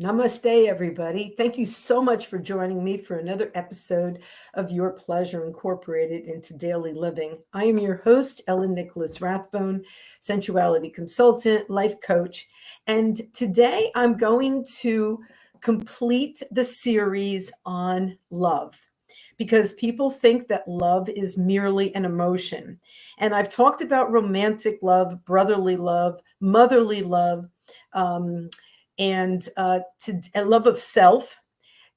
Namaste, everybody. Thank you so much for joining me for another episode of Your Pleasure Incorporated into Daily Living. I am your host, Ellen Nicholas Rathbone, sensuality consultant, life coach. And today I'm going to complete the series on love because people think that love is merely an emotion. And I've talked about romantic love, brotherly love, motherly love. Um, and a love of self.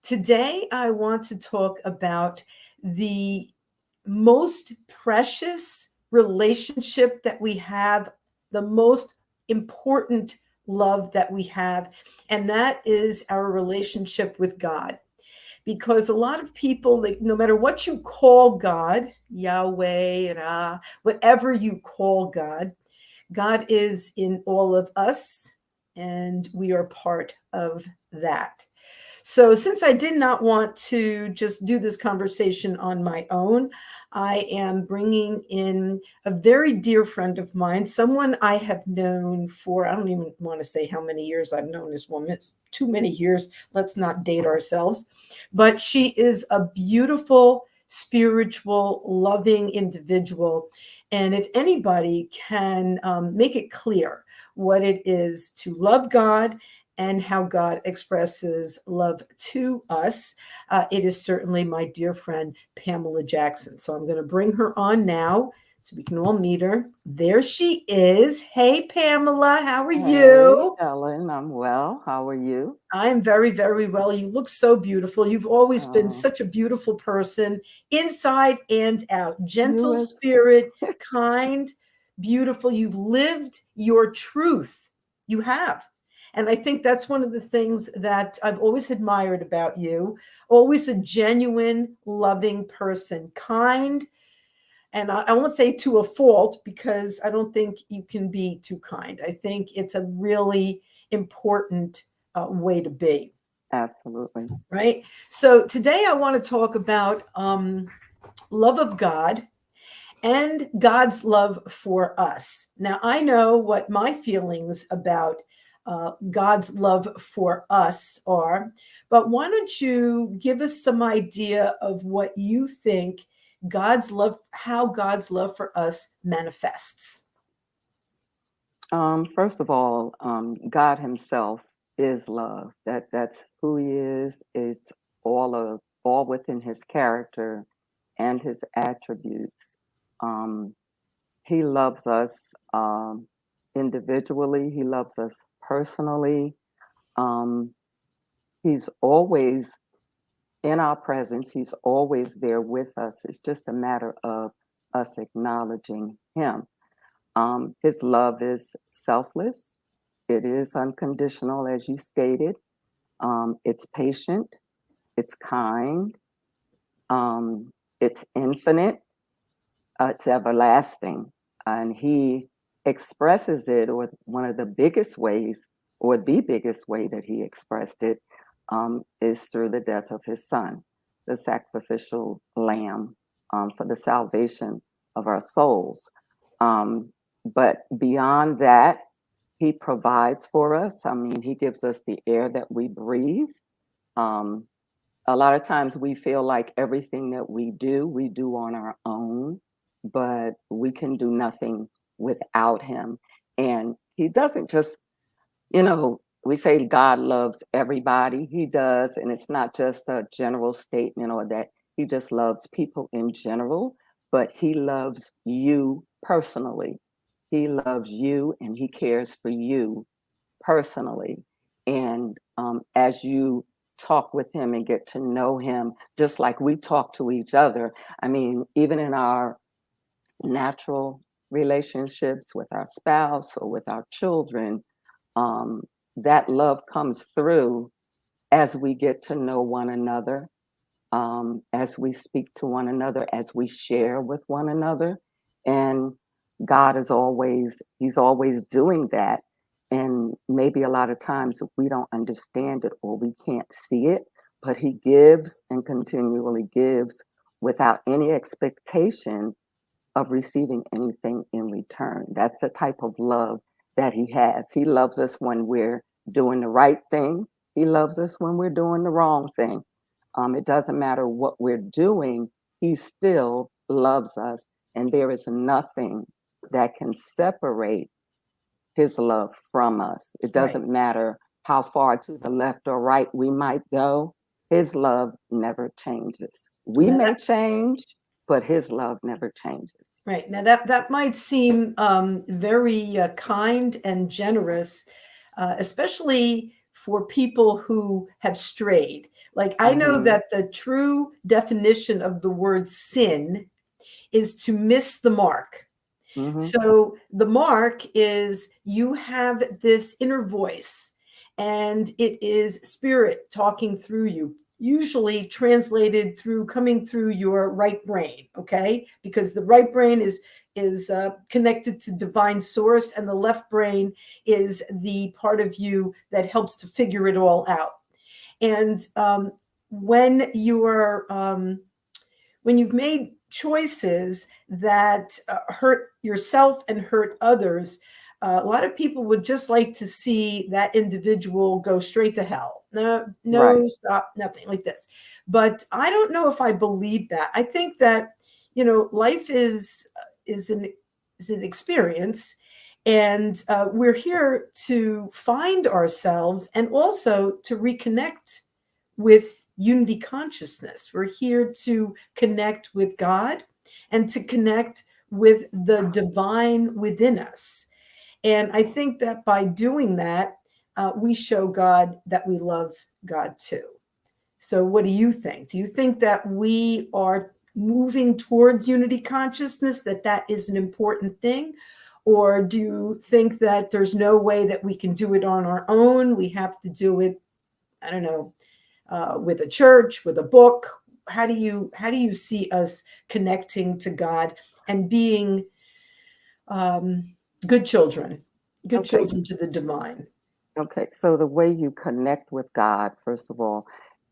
Today, I want to talk about the most precious relationship that we have, the most important love that we have, and that is our relationship with God. Because a lot of people, like, no matter what you call God, Yahweh, Ra, whatever you call God, God is in all of us, and we are part of that. So, since I did not want to just do this conversation on my own, I am bringing in a very dear friend of mine, someone I have known for, I don't even want to say how many years I've known this woman. It's too many years. Let's not date ourselves. But she is a beautiful, spiritual, loving individual. And if anybody can make it clear what it is to love God and how God expresses love to us, it is certainly my dear friend, Pamela Jackson. So I'm going to bring her on now so we can all meet her. There she is. Hey, Pamela, how are Hey, you? Ellen, I'm well. How are you? I am very, very well. You look so beautiful. You've always been Oh, such a beautiful person, inside and out. you Gentle as spirit, kind, beautiful. You've lived your truth. You have. And I think that's one of the things that I've always admired about you. Always a genuine, loving person, kind. And I won't say to a fault because I don't think you can be too kind. I think it's a really important way to be, absolutely. right? So today I want to talk about love of God and God's love for us. Now, I know what my feelings about God's love for us are, but why don't you give us some idea of what you think God's love, how God's love for us manifests? First of all, God Himself is love. That's who He is. It's all within His character and His attributes. Um, he loves us individually. He loves us personally. Um, he's always in our presence. He's always there with us. It's just a matter of us acknowledging Him. His love is selfless, it is unconditional, as you stated. It's patient, it's kind, it's infinite, it's everlasting. And He expresses it, or one of the biggest ways, or the biggest way that He expressed it, is through the death of His Son, the sacrificial lamb, for the salvation of our souls. But beyond that, He provides for us. I mean, He gives us the air that we breathe. Um, a lot of times we feel like everything that we do on our own, but we can do nothing without Him. And He doesn't just, we say God loves everybody. He does. And it's not just a general statement or that He just loves people in general, but He loves you personally. He loves you and He cares for you personally. And as you talk with Him and get to know Him, just like we talk to each other, I mean, even in our natural relationships with our spouse or with our children, um, that love comes through as we get to know one another, as we speak to one another, as we share with one another. And God is always, He's always doing that. And maybe a lot of times we don't understand it or we can't see it, but He gives and continually gives without any expectation of receiving anything in return. That's the type of love that He has. He loves us when we're doing the right thing. He loves us when we're doing the wrong thing. It doesn't matter what we're doing, he still loves us. And there is nothing that can separate his love from us. It Right. doesn't matter how far to the left or right we might go. His love never changes. We Now may that, change, but his love never changes. right. Now that might seem very kind and generous, especially for people who have strayed. Like I know Mm-hmm. that the true definition of the word sin is to miss the mark. Mm-hmm. So the mark is you have this inner voice, and it is spirit talking through you, usually translated through coming through your right brain. Okay, because the right brain is connected to divine source, and the left brain is the part of you that helps to figure it all out. And when you are when you've made choices that hurt yourself and hurt others, a lot of people would just like to see that individual go straight to hell. No, Right. no, stop, nothing like this. But I don't know if I believe that. I think that life is an is an experience, and we're here to find ourselves and also to reconnect with unity consciousness. We're here to connect with God and to connect with the divine within us. And I think that by doing that, we show God that we love God too. So, what do you think? Do you think that we are moving towards unity consciousness, that that is an important thing? Or do you think that there's no way that we can do it on our own? We have to do it, I don't know, with a church, with a book? How do you see us connecting to God and being um, good children, good Okay. children to the divine? Okay. So the way you connect with God, first of all,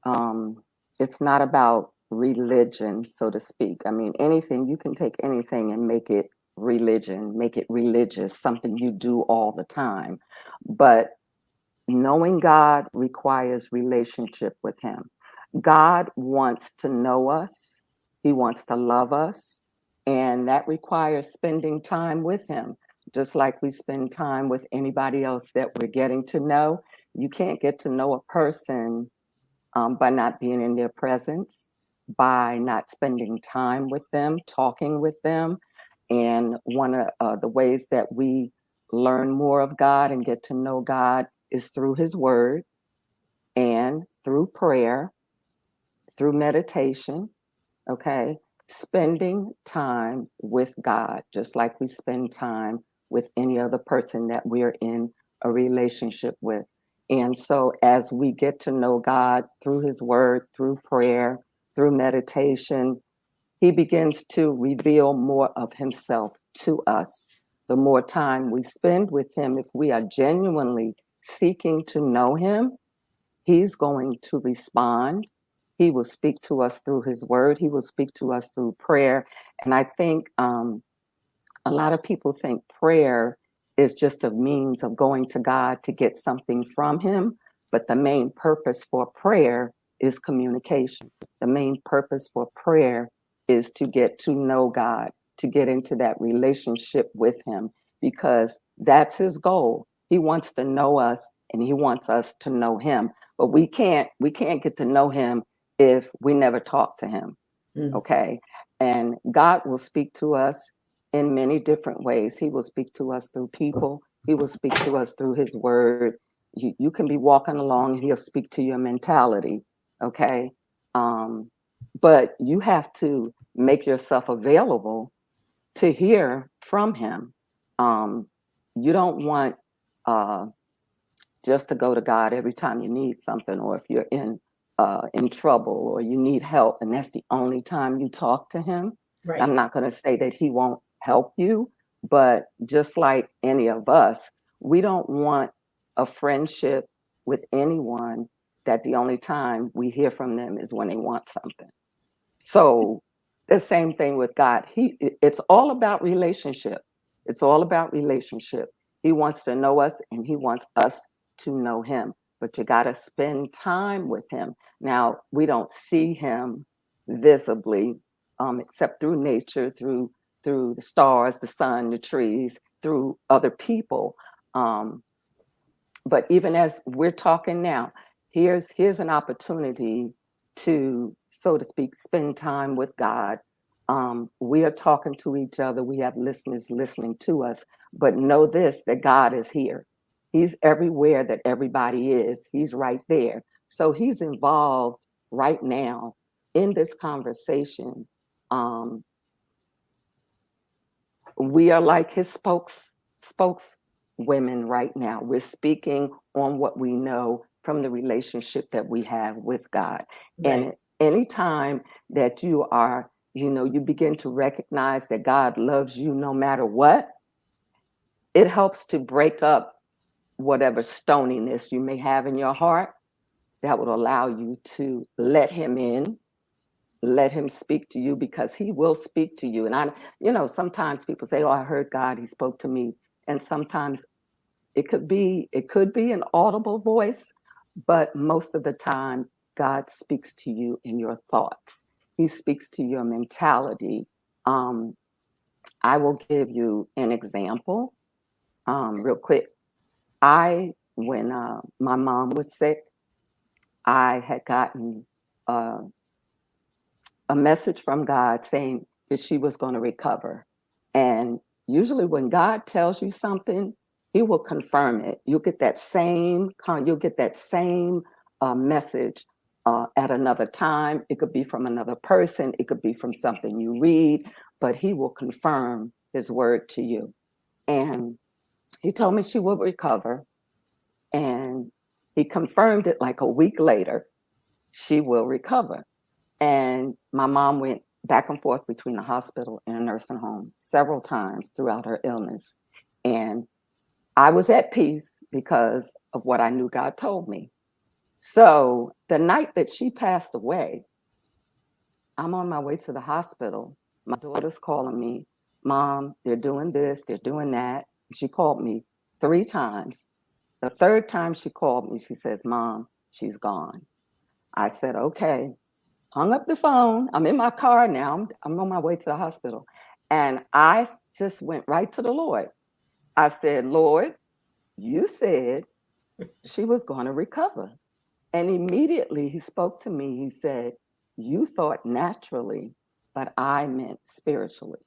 um, it's not about religion, so to speak. I mean, anything, you can take anything and make it religion, make it religious, something you do all the time. But knowing God requires relationship with Him. God wants to know us, He wants to love us, and that requires spending time with Him. Just like we spend time with anybody else that we're getting to know. You can't get to know a person by not being in their presence, by not spending time with them, talking with them. And one of the ways that we learn more of God and get to know God is through His Word and through prayer, through meditation. Okay. Spending time with God, just like we spend time with any other person that we're in a relationship with. And so, as we get to know God through His Word, through prayer, through meditation, He begins to reveal more of Himself to us. The more time we spend with Him, if we are genuinely seeking to know Him, He's going to respond. He will speak to us through His Word. He will speak to us through prayer. And I think a lot of people think prayer is just a means of going to God to get something from Him. But the main purpose for prayer is communication. The main purpose for prayer is to get to know God, to get into that relationship with Him, because that's His goal. He wants to know us and He wants us to know Him. But we can't get to know Him if we never talk to Him. Mm. Okay. And God will speak to us in many different ways. He will speak to us through people. He will speak to us through His Word. You can be walking along and He'll speak to your mentality. Okay. Um, but you have to make yourself available to hear from Him. Um, you don't want uh, just to go to God every time you need something, or if you're in trouble or you need help, and that's the only time you talk to Him. Right. I'm not going to say that He won't help you, but just like any of us, we don't want a friendship with anyone that the only time we hear from them is when they want something. So the same thing with God. It's all about relationship. It's all about relationship. He wants to know us and He wants us to know Him. but you got to spend time with him. Now, we don't see him visibly, except through nature, through the stars, the sun, the trees, through other people. But even as we're talking now, here's an opportunity to, so to speak, spend time with God. We are talking to each other. We have listeners listening to us, but know this, that God is here. He's everywhere that everybody is. He's right there. So he's involved right now in this conversation. Um, we are like his spokeswomen right now. We're speaking on what we know from the relationship that we have with God. Right. And anytime that you are, you begin to recognize that God loves you no matter what, it helps to break up whatever stoniness you may have in your heart. That would allow you to let him in, let him speak to you, because he will speak to you. And sometimes people say, oh, I heard God, he spoke to me. And sometimes it could be an audible voice, but most of the time God speaks to you in your thoughts. He speaks to your mentality. I will give you an example real quick. When my mom was sick, I had gotten a message from God saying that she was going to recover. And usually when God tells you something, he will confirm it. You'll get that same message at another time. It could be from another person. It could be from something you read, but he will confirm his word to you. And he told me she will recover. And he confirmed it like a week later. She will recover. And my mom went back and forth between the hospital and a nursing home several times throughout her illness. And I was at peace because of what I knew God told me. So the night that she passed away, I'm on my way to the hospital. My daughter's calling me, Mom, they're doing this, they're doing that. She called me 3 times. The third time she called me, she says, Mom, she's gone. I said, okay. Hung up the phone. I'm in my car now. I'm on my way to the hospital. And I just went right to the Lord. I said, Lord, you said she was going to recover. And immediately he spoke to me. He said, you thought naturally, but I meant spiritually.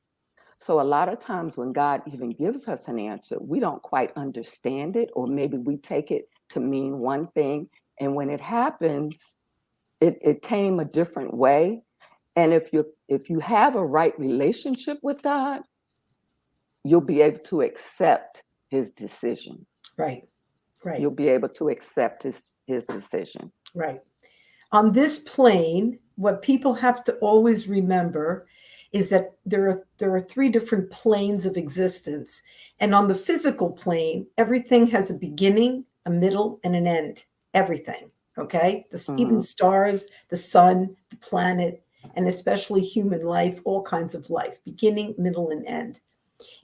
So a lot of times when God even gives us an answer, we don't quite understand it, or maybe we take it to mean one thing. And when it happens, it came a different way. And if you have a right relationship with God, you'll be able to accept his decision. Right. Right. You'll be able to accept his decision. Right. On this plane, what people have to always remember is that there are 3 different planes of existence. And on the physical plane, everything has a beginning, a middle, and an end. Everything. Okay? Even stars, the sun, the planet, and especially human life, all kinds of life, beginning, middle, and end.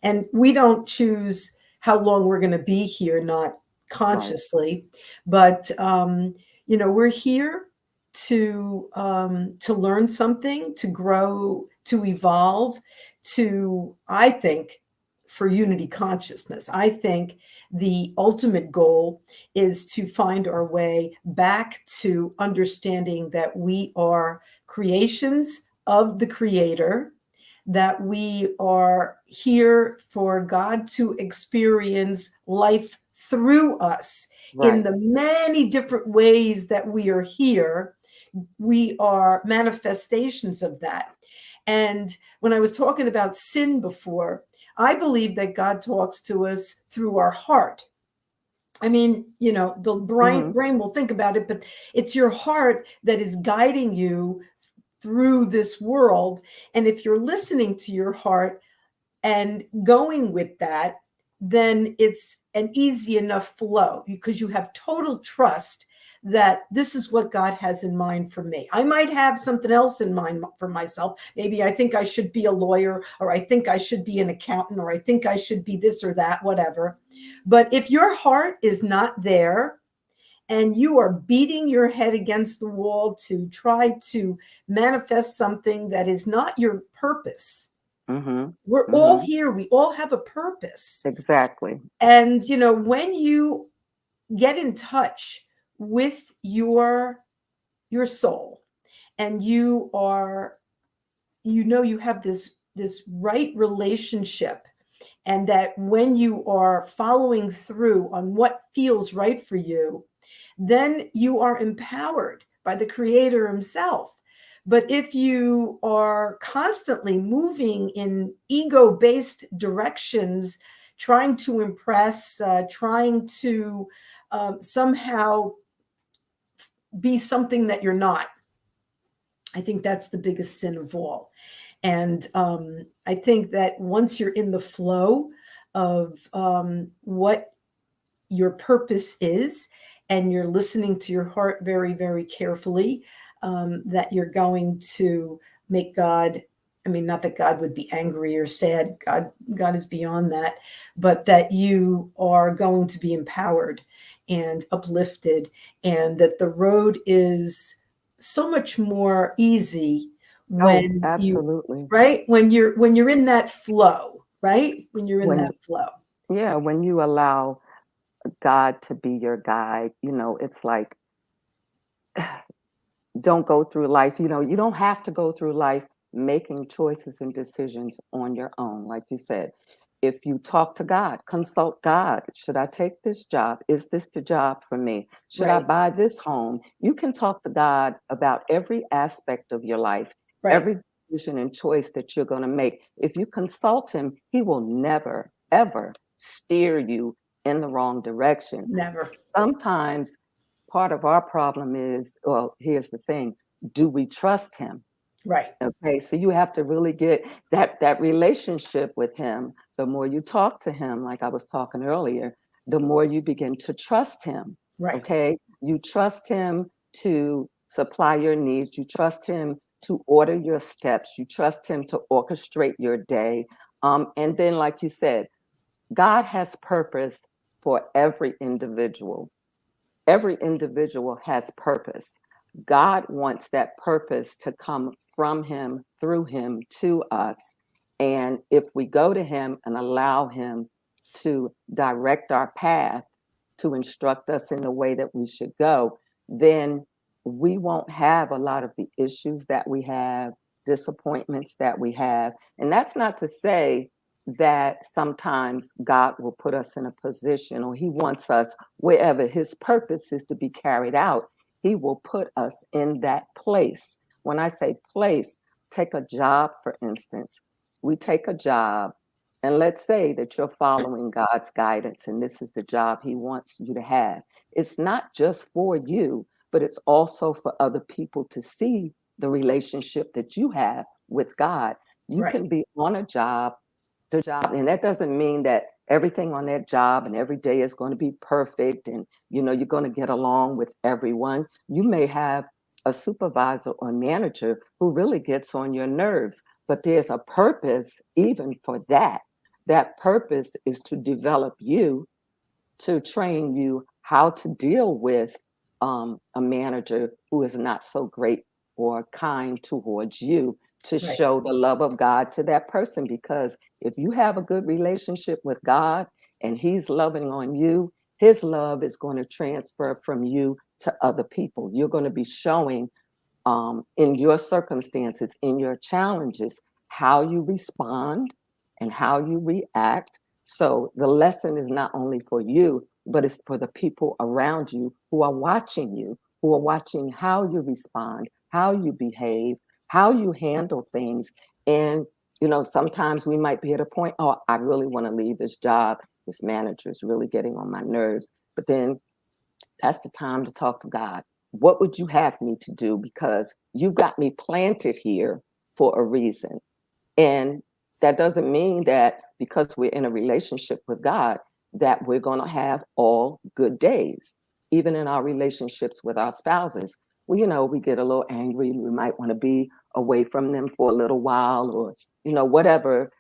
And we don't choose how long we're going to be here, not consciously, right. But we're here to learn something, to grow, to evolve, I think, for unity consciousness. I think the ultimate goal is to find our way back to understanding that we are creations of the Creator, that we are here for God to experience life through us, right, in the many different ways that we are here. We are manifestations of that. And when I was talking about sin before, I believe that God talks to us through our heart. I mean, the brain will think about it, but it's your heart that is guiding you through this world. And if you're listening to your heart and going with that, then it's an easy enough flow, because you have total trust that this is what God has in mind for me. I might have something else in mind for myself. Maybe I think I should be a lawyer, or I think I should be an accountant, or I think I should be this or that, whatever. But if your heart is not there, and you are beating your head against the wall to try to manifest something that is not your purpose. Mm-hmm. We're all Mm-hmm. here. We all have a purpose. Exactly. And, when you get in touch with your soul, and you have this right relationship, and that when you are following through on what feels right for you, then you are empowered by the creator himself. But if you are constantly moving in ego-based directions, trying to impress, trying to somehow be something that you're not, I think that's the biggest sin of all. And I think that once you're in the flow of what your purpose is, and you're listening to your heart very, very carefully, that you're going to make God, I mean, not that God would be angry or sad, God is beyond that, but that you are going to be empowered and uplifted, and that the road is so much more easy Oh, when you, absolutely. right, when you're in that flow, right, when you're in When, that flow. yeah, when you allow God to be your guide, it's like, don't go through life. You don't have to go through life making choices and decisions on your own. Like you said, if you talk to God, consult God. Should I take this job? Is this the job for me? Should I Right, buy this home? You can talk to God about every aspect of your life, right. every decision and choice that you're going to make. If you consult Him, He will never, ever steer you in the wrong direction. Never. Sometimes part of our problem is, well, here's the thing, do we trust Him? Right, Okay, so you have to really get that relationship with Him. The more you talk to Him, like I was talking earlier, the more you begin to trust Him. right, Okay, you trust Him to supply your needs, you trust Him to order your steps, you trust Him to orchestrate your day. And then, like you said, God has purpose for every individual. Every individual has purpose. God wants that purpose to come from Him, through Him, to us. And if we go to Him and allow Him to direct our path, to instruct us in the way that we should go, then we won't have a lot of the issues that we have, disappointments that we have. And that's not to say that sometimes God will put us in a position, or He wants us wherever His purpose is to be carried out, He will put us in that place. When I say place, take a job, for instance. We take a job, and let's say that you're following God's guidance, and this is the job He wants you to have. It's not just for you, but it's also for other people to see the relationship that you have with God. You right. can be on a job, and that doesn't mean that everything on that job and every day is going to be perfect, and you're going to get along with everyone. You may have a supervisor or manager who really gets on your nerves, but there's a purpose even for that. That purpose is to develop you, to train you how to deal with a manager who is not so great or kind towards you, to Right, show the love of God to that person. Because if you have a good relationship with God and He's loving on you, His love is going to transfer from you to other people. You're going to be showing in your circumstances, in your challenges, how you respond and how you react. So the lesson is not only for you, but it's for the people around you who are watching you, who are watching how you respond, how you behave, how you handle things. And, sometimes we might be at a point, oh, I really want to leave this job. This manager is really getting on my nerves. But then that's the time to talk to God. What would you have me to do? Because you've got me planted here for a reason. And that doesn't mean that because we're in a relationship with God, that we're going to have all good days, even in our relationships with our spouses. Well, we get a little angry. We might want to be away from them for a little while, or, whatever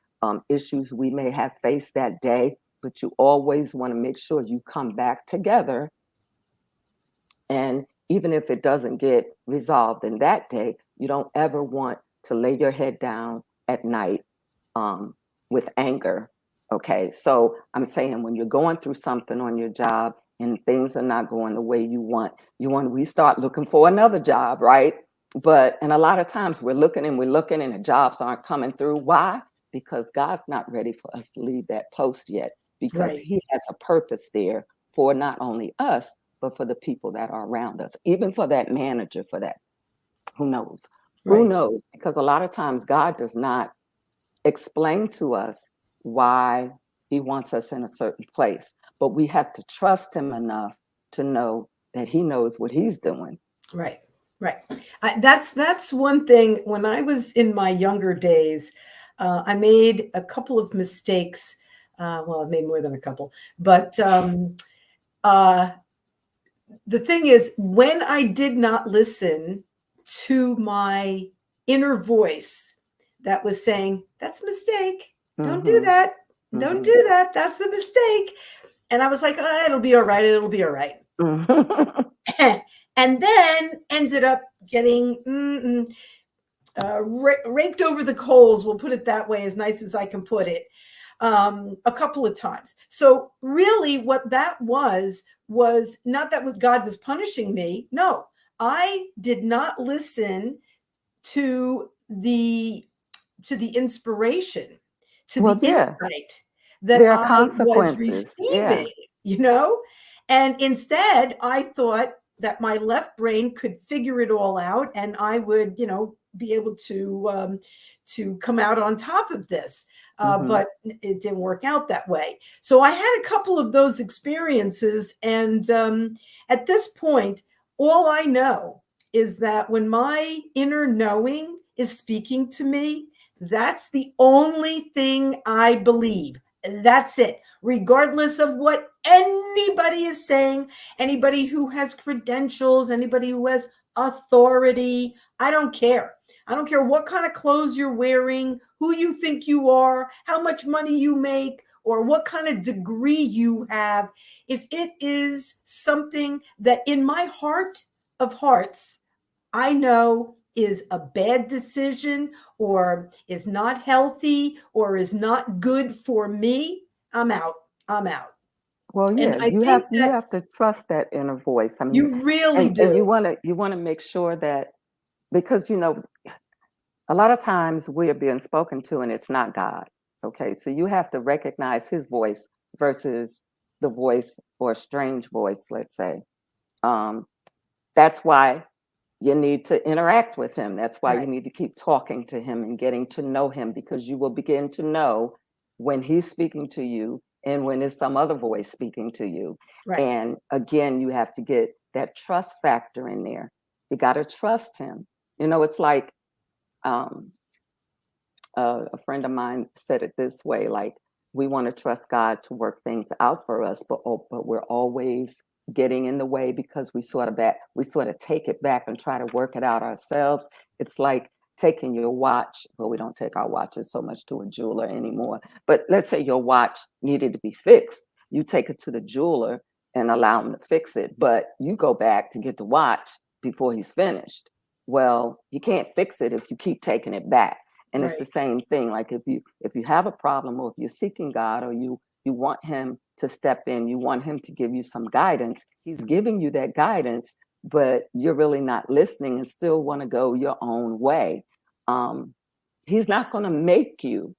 issues we may have faced that day. But you always want to make sure you come back together And even if it doesn't get resolved in that day, you don't ever want to lay your head down at night um, with anger. Okay, so I'm saying when you're going through something on your job and things are not going the way you want to restart looking for another job, right? But and a lot of times we're looking and the jobs aren't coming through. Why? Because God's not ready for us to leave that post yet, because Right. He has a purpose there for not only us, but for the people that are around us, even for that manager, for that, who knows? Who Right. knows? Because a lot of times God does not explain to us why He wants us in a certain place, but we have to trust Him enough to know that He knows what He's doing. Right. Right. That's one thing. When I was in my younger days, I made a couple of mistakes. Well, I made more than a couple, but uh, the thing is, when I did not listen to my inner voice that was saying, "That's a mistake. Don't do Mm-hmm. that. Don't Mm-hmm. do that. That's the mistake." And I was like, oh, "It'll be all right. It'll be all right." Mm-hmm. And then ended up getting raked over the coals. We'll put it that way, as nice as I can put it, a couple of times. So really, what that was not that God was punishing me. No, I did not listen to the inspiration, to the Well, yeah, insight that there are I was consequences. Yeah. receiving, you know? And instead, I thought that my left brain could figure it all out and I would, be able to come out on top of this. Mm-hmm. But it didn't work out that way. So I had a couple of those experiences. And at this point, all I know is that when my inner knowing is speaking to me, that's the only thing I believe. That's it. Regardless of what anybody is saying, anybody who has credentials, anybody who has authority, I don't care. I don't care what kind of clothes you're wearing, who you think you are, how much money you make, or what kind of degree you have. If it is something that in my heart of hearts, I know is a bad decision or is not healthy or is not good for me, I'm out. I'm out. Well, And yeah, I think you that have to trust that inner voice. I mean, you really and do. you want to make sure that, because a lot of times we are being spoken to and it's not God. Okay, so you have to recognize His voice versus the voice, or a strange voice, let's say. Um, that's why you need to interact with Him. That's why you Right, need to keep talking to Him and getting to know Him, because you will begin to know when He's speaking to you and when it's some other voice speaking to you. right, And again, you have to get that trust factor in there. You got to trust Him. It's like, um, a friend of mine said it this way, like, we want to trust God to work things out for us, but we're always getting in the way because we sort of take it back and try to work it out ourselves. It's like taking your watch. Well, we don't take our watches so much to a jeweler anymore, but let's say your watch needed to be fixed. You take it to the jeweler and allow him to fix it, but you go back to get the watch before he's finished. Well, you can't fix it if you keep taking it back. And it's the right, same thing. Like, if you have a problem, or if you're seeking God, or you want Him to step in, you want Him to give you some guidance, He's giving you that guidance, but you're really not listening and still want to go your own way. um, he's not going to make you.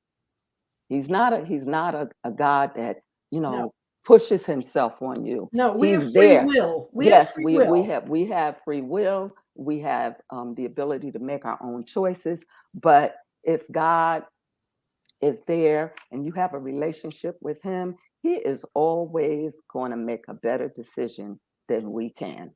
He's not a God that, you no, know pushes Himself on you. no, we have He's free there. will. We have Yes, free will. we have free will. We have the ability to make our own choices. But if God is there and you have a relationship with Him, He is always going to make a better decision than we can.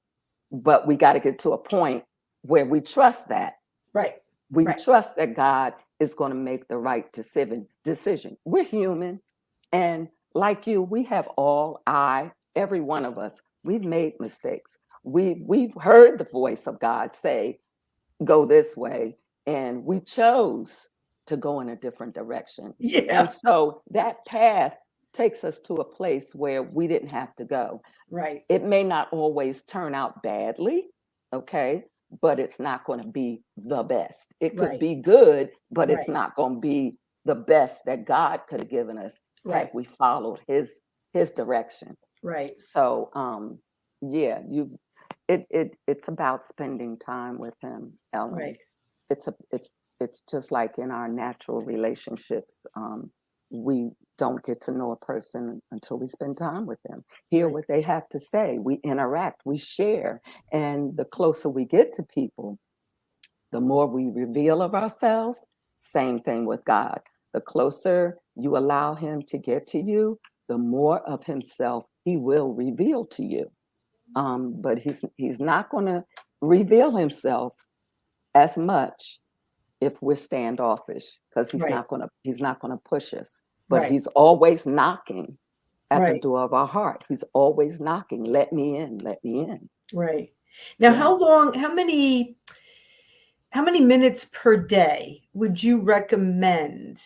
But we got to get to a point where we trust that. Right, We right. trust that God is going to make the right decision. We're human. And like you, we have every one of us, we've made mistakes. We've heard the voice of God say, go this way, and we chose to go in a different direction. And Yeah, so that path takes us to a place where we didn't have to go. Right. It may not always turn out badly, okay, but it's not going to be the best. It could Right. be good, but it's Right. not going to be the best that God could have given us had Right. we followed his direction. Right. So yeah, it's about spending time with him, Ellen. Right. It's just like in our natural relationships. We don't get to know a person until we spend time with them, hear Right. what they have to say, we interact, we share. And the closer we get to people, the more we reveal of ourselves. Same thing with God. The closer you allow him to get to you, the more of himself he will reveal to you. But he's not going to reveal himself as much if we're standoffish, because Right. he's not gonna push us. But Right. he's always knocking at the Right. door of our heart. He's always knocking. Let me in. Let me in. Right. Now, Yeah. how many minutes per day would you recommend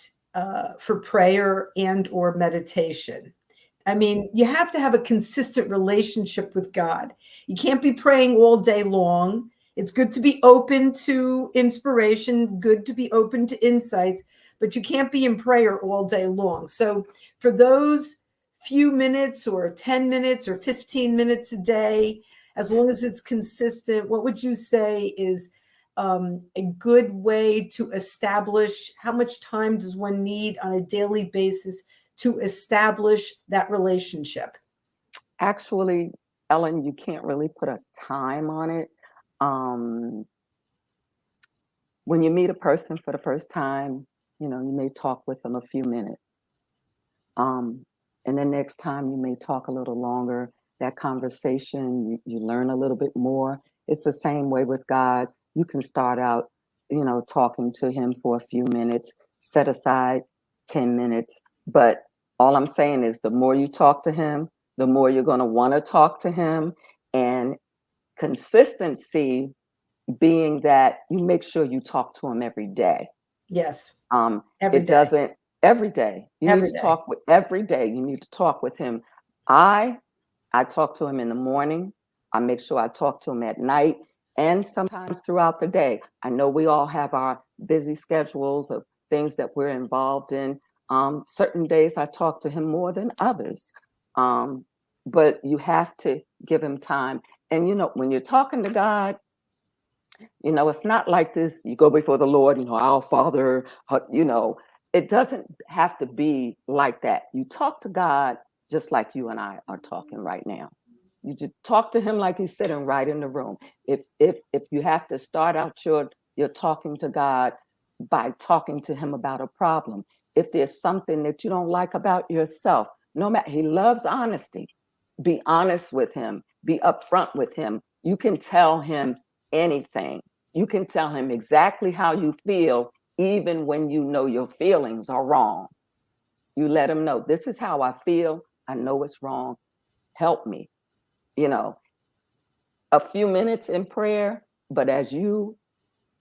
for prayer and or meditation? I mean, you have to have a consistent relationship with God. You can't be praying all day long. It's good to be open to inspiration, good to be open to insights, but you can't be in prayer all day long. So, for those few minutes or 10 minutes or 15 minutes a day, as long as it's consistent, what would you say is a good way to establish how much time does one need on a daily basis to establish that relationship? Actually, Ellen, you can't really put a time on it. Um, when you meet a person for the first time, you may talk with them a few minutes. Um, and then next time you may talk a little longer. That conversation, you learn a little bit more. It's the same way with God. You can start out, talking to him for a few minutes, set aside 10 minutes. But all I'm saying is the more you talk to him, the more you're going to want to talk to him. And consistency being that you make sure you talk to him every day. Yes, Um, every it day. doesn't every day. You need Every to day. talk with every day. You need to talk with him. I I talk to him in the morning. I make sure I talk to him at night and sometimes throughout the day. I know we all have our busy schedules of things that we're involved in. Certain days I talk to him more than others. But you have to give him time. And when you're talking to God, it's not like this. You go before the Lord, our Father, it doesn't have to be like that. You talk to God just like you and I are talking right now. You just talk to him like he's sitting right in the room. If you have to start out your talking to God by talking to him about a problem, if there's something that you don't like about yourself, no matter, he loves honesty. Be honest with him, be upfront with him. You can tell him anything. You can tell him exactly how you feel, even when you know your feelings are wrong. You let him know, this is how I feel. I know it's wrong. Help me. You know, a few minutes in prayer, but as you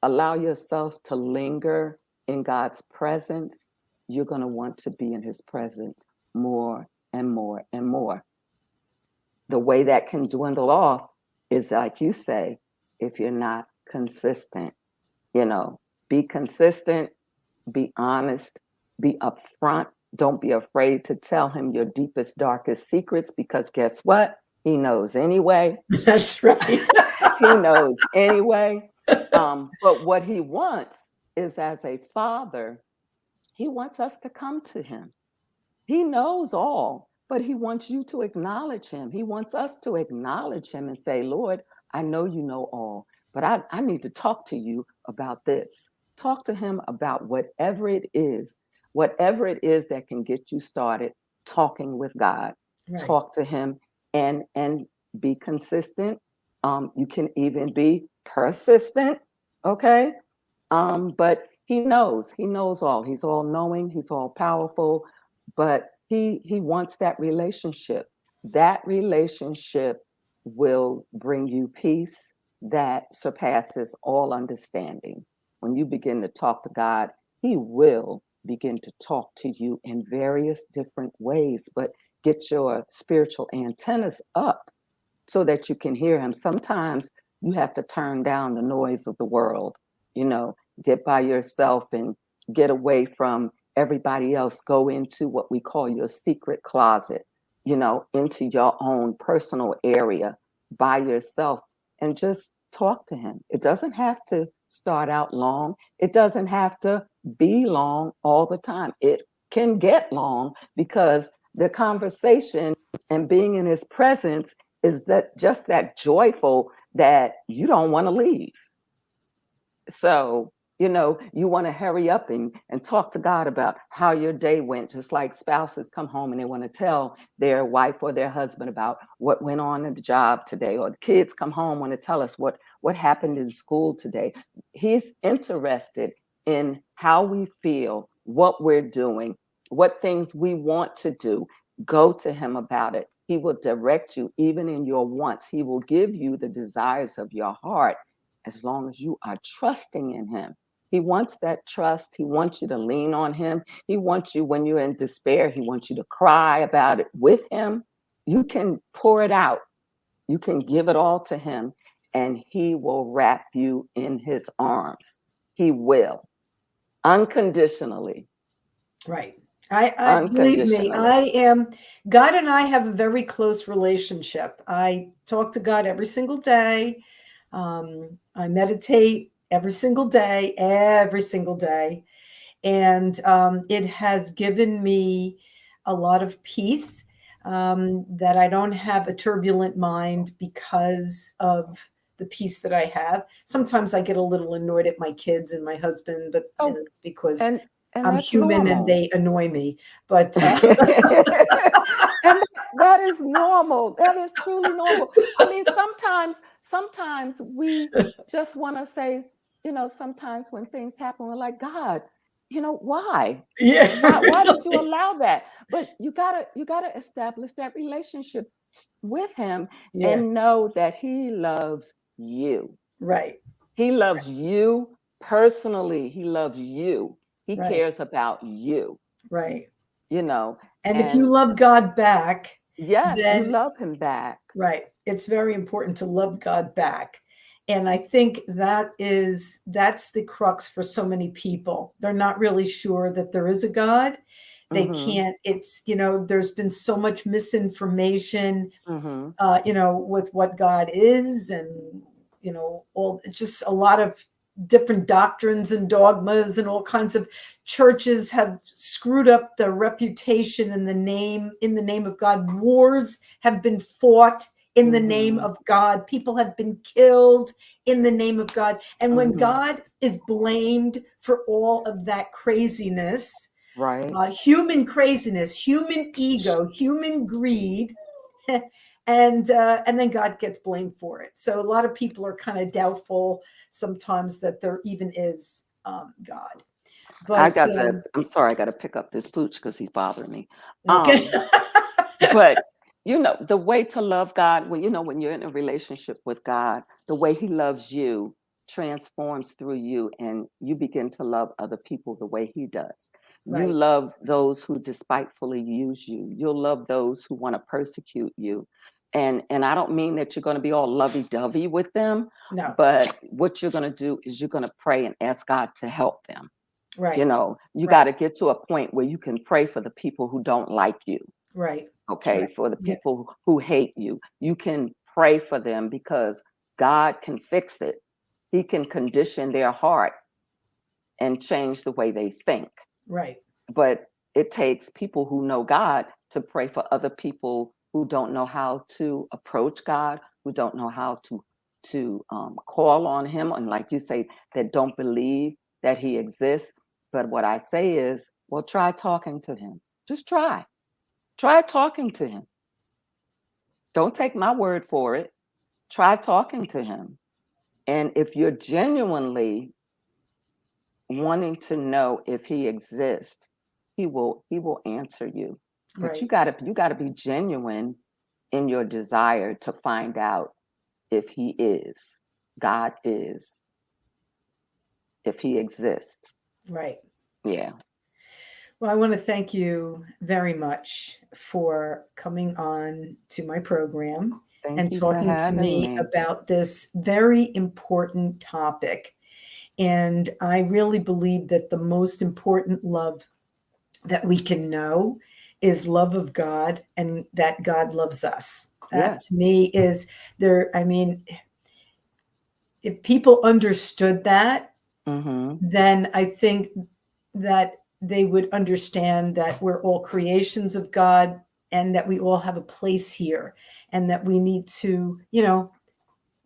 allow yourself to linger in God's presence, you're going to want to be in his presence more and more and more. The way that can dwindle off is, like you say, if you're not consistent. you know be consistent, be honest, be upfront. Don't be afraid to tell him your deepest darkest secrets, because guess what, he knows anyway. That's right. He knows anyway. But what he wants is, as a father, he wants us to come to him. He knows all, but he wants you to acknowledge him. He wants us to acknowledge him and say, Lord, I know you know all, but I need to talk to you about this. Talk to him about whatever it is that can get you started talking with God. Right. Talk to him and be consistent. You can even be persistent, okay? But he knows all. He's all knowing, he's all powerful, but he wants that relationship. That relationship will bring you peace that surpasses all understanding. When you begin to talk to God, he will begin to talk to you in various different ways. But get your spiritual antennas up so that you can hear him. Sometimes you have to turn down the noise of the world, you know, get by yourself and get away from everybody else. Go into what we call your secret closet, you know, into your own personal area by yourself and just talk to him. It doesn't have to start out long. It doesn't have to be long all the time. It can get long because the conversation and being in his presence is that just that joyful that you don't want to leave. So, you know, you want to hurry up and talk to God about how your day went, just like spouses come home and they want to tell their wife or their husband about what went on in the job today, or the kids come home want to tell us what happened in school today. He's interested in how we feel, what we're doing, what things we want to do. Go to him about it. He will direct you even in your wants. He will give you the desires of your heart as long as you are trusting in him. He wants that trust. He wants you to lean on him. He wants you, when you're in despair, he wants you to cry about it with him. You can pour it out. You can give it all to him, and he will wrap you in his arms. He will, unconditionally. Right. I believe me, Unconditionally. I am. God and I have a very close relationship. I talk to God every single day. I meditate every single day. And it has given me a lot of peace, that I don't have a turbulent mind because of the peace that I have. Sometimes I get a little annoyed at my kids and my husband, but Oh, it's because and I'm that's human and normal. they annoy me. But And that is normal. That is truly normal. I mean, sometimes we just want to say, you know, sometimes when things happen, we're like, God, you know, why? yeah, Why did you allow that? But you gotta establish that relationship with him yeah, and know that he loves you. right, He loves you personally. He loves you. He right, cares about you, right. you know. And if you And love God back, yes, you then love him back. right. It's very important to love God back. And I think that's the crux for so many people. They're not really sure that there is a God. They Mm-hmm. can't, there's been so much misinformation, Mm-hmm. with what God is, and, all just a lot of different doctrines and dogmas, and all kinds of churches have screwed up their reputation in the name of God. Wars have been fought in the name Mm-hmm. of God. People have been killed in the name of God. And when Mm-hmm. God is blamed for all of that craziness, Right. human craziness, human ego, human greed, and then God gets blamed for it. So a lot of people are kind of doubtful sometimes that there even is God. But I'm sorry, I gotta pick up this pooch because he's bothering me. okay, Um, but you know, the way to love God, when you know, when you're in a relationship with God, the way he loves you transforms through you, and you begin to love other people the way he does. You right? love those who despitefully use you. You'll love those who want to persecute you. And I don't mean that you're going to be all lovey-dovey with them, No, but what you're going to do is you're going to pray and ask God to help them. You right, know, you got right, to get to a point where you can pray for the people who don't like you. right, Okay, right. for the Yeah, people who hate you, you can pray for them because God can fix it. He can condition their heart and change the way they think. right, But it takes people who know God to pray for other people who don't know how to approach God, who don't know how to call on him, and like you say, that don't believe that he exists. But what I say is, well, try talking to him. Just try talking to him. Don't take my word for it. Try talking to him. And if you're genuinely wanting to know if he exists, he will answer you. But you right, gotta you gotta be genuine in your desire to find out if he is, God is, if he exists. right. Yeah. Well, I want to thank you very much for coming on to my program Thank and you for talking to having me me. about this very important topic. And I really believe that the most important love that we can know is love of God and that God loves us. That Yes. to me is there. I mean, if people understood that, Mm-hmm. then I think that they would understand that we're all creations of God and that we all have a place here and that we need to,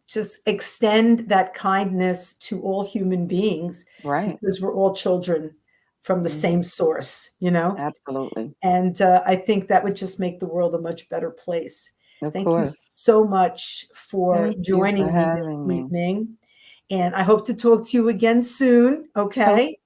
just extend that kindness to all human beings Right. because we're all children from the Mm-hmm. same source. Absolutely. And I think that would just make the world a much better place. Of Thank you course. so much for Thank you for joining me this having me. evening. And I hope to talk to you again soon. Hope Okay.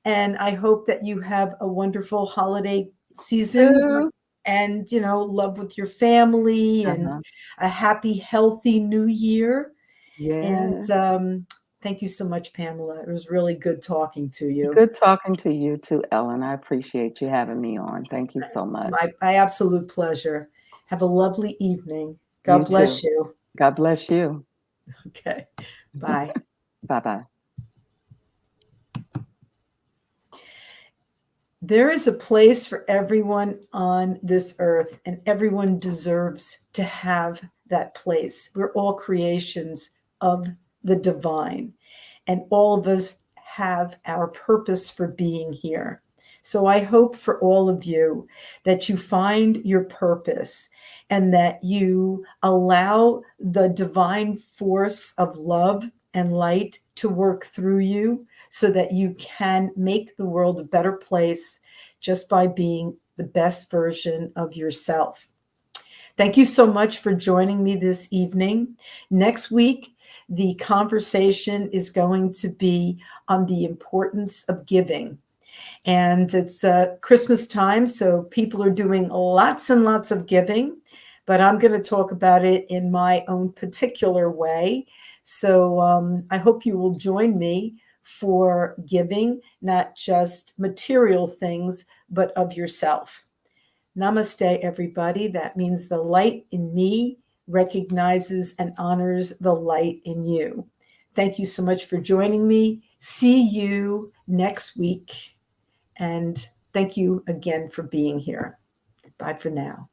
And I hope that you have a wonderful holiday season to. and, love with your family and Uh-huh. a happy, healthy new year. And Yeah. thank you so much, Pamela. It was really good talking to you. Good talking to you too, Ellen. I appreciate you having me on. Thank you so much. My absolute pleasure. Have a lovely evening. You God bless too. you. God bless you. Okay. Bye. Bye-bye. There is a place for everyone on this earth, and everyone deserves to have that place. We're all creations of the divine, and all of us have our purpose for being here. So I hope for all of you that you find your purpose and that you allow the divine force of love and light to work through you so that you can make the world a better place just by being the best version of yourself. Thank you so much for joining me this evening. Next week, the conversation is going to be on the importance of giving. And it's Christmas time, so people are doing lots and lots of giving, but I'm going to talk about it in my own particular way. So I hope you will join me for giving, not just material things, but of yourself. Namaste, everybody. That means the light in me recognizes and honors the light in you. Thank you so much for joining me. See you next week. And thank you again for being here. Bye for now.